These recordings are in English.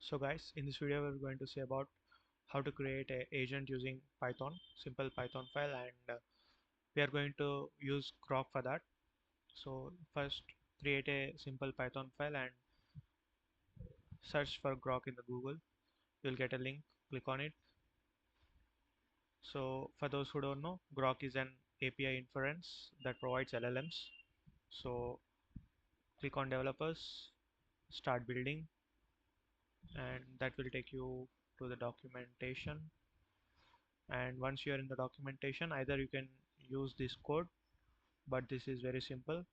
So guys, in this video we're going to see about how to create a agent using Python, simple Python file, and we are going to use Groq for that. So first create a simple Python file and search for Groq in the Google. You'll get a link, click on it. So for those who don't know, Groq is an API inference that provides LLMs. So click on developers, start building, and that will take you to the documentation. And once you are in the documentation, either you can use this code, but this is very simple.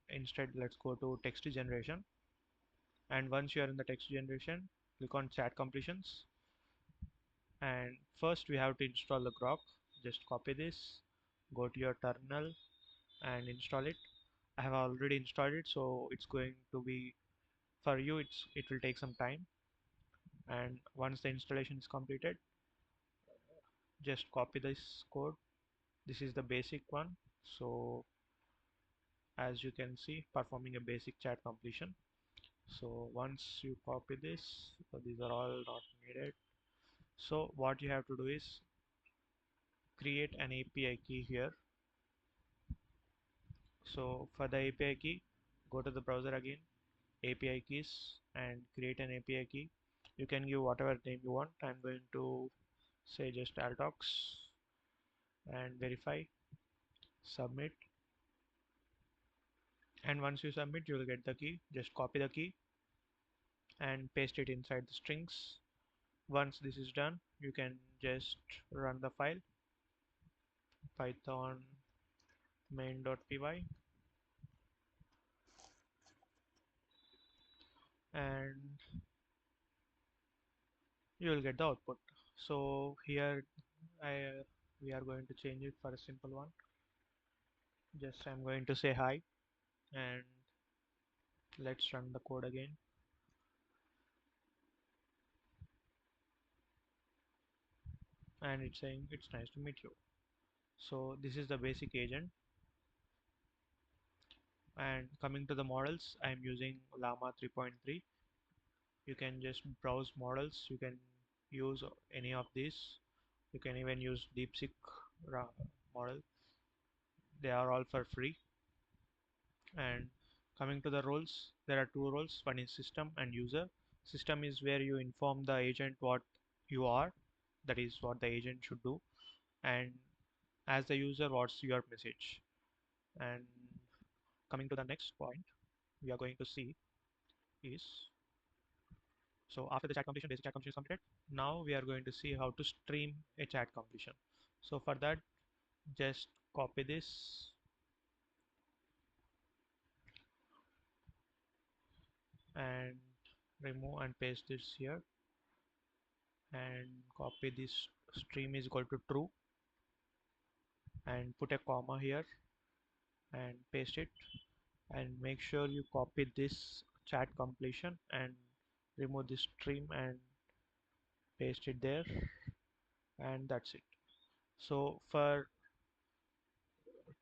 Instead, let's go to text generation, and once you are in the text generation, click on chat completions, and first we have to install the Groq. Just copy this, go to your terminal and install it. I have already installed it, so it's going to be, for you it will take some time. And once the installation is completed, just copy this code. This is the basic one, so as you can see, performing a basic chat completion. So once you copy this, so these are all not needed. So what you have to do is create an API key here. So for the API key, go to the browser again, API keys, and create an API key. You can give whatever name you want. I'm going to say just altox and verify, submit. And once you submit, you will get the key. Just copy the key and paste it inside the strings. Once this is done, you can just run the file python main.py, and you will get the output. So here I we are going to change it for a simple one. Just I'm going to say hi, and let's run the code again. And it's saying it's nice to meet you. So this is the basic agent. And coming to the models, I'm using llama 3.3. You can just browse models. You can use any of these. You can even use DeepSeek model. They are all for free. And coming to the roles, there are two roles. One is system and user. System is where you inform the agent what you are, that is what the agent should do, and as the user, what's your message. And coming to the next point we are going to see is, so after the chat completion, basic chat completion is completed. Now we are going to see how to stream a chat completion. So for that, just copy this and remove and paste this here, and copy this stream is equal to true, and put a comma here and paste it, and make sure you copy this chat completion and remove this stream and paste it there, and that's it. So for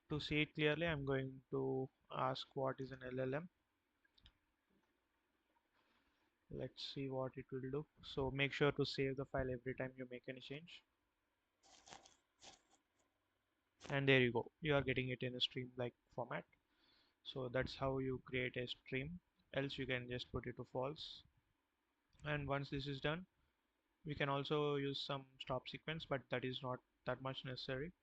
to see it clearly, I'm going to ask what is an LLM. Let's see what it will do. So make sure to save the file every time you make any change. And there you go. You are getting it in a stream like format. So that's how you create a stream. Else you can just put it to false. And once this is done, we can also use some stop sequence, but that is not that much necessary.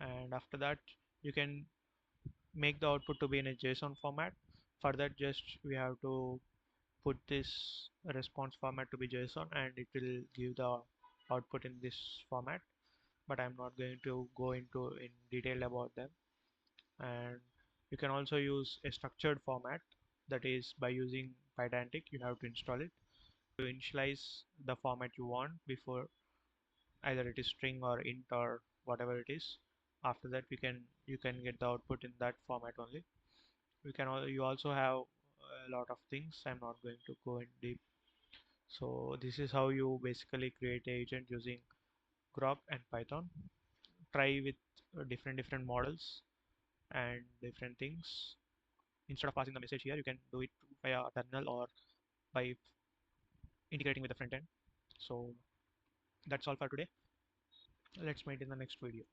And after that, you can make the output to be in a JSON format. For that, just we have to put this response format to be JSON, and it will give the output in this format, but I'm not going to go into in detail about them. And you can also use a structured format, that is by using Pydantic. You have to install it to initialize the format you want before, either it is string or int or whatever it is. After that, you can get the output in that format only. You also have a lot of things. I'm not going to go in deep. So this is how you basically create an agent using Groq and Python. Try with different models and different things. Instead of passing the message here, you can do it via terminal or by integrating with the front end. So that's all for today. Let's meet in the next video.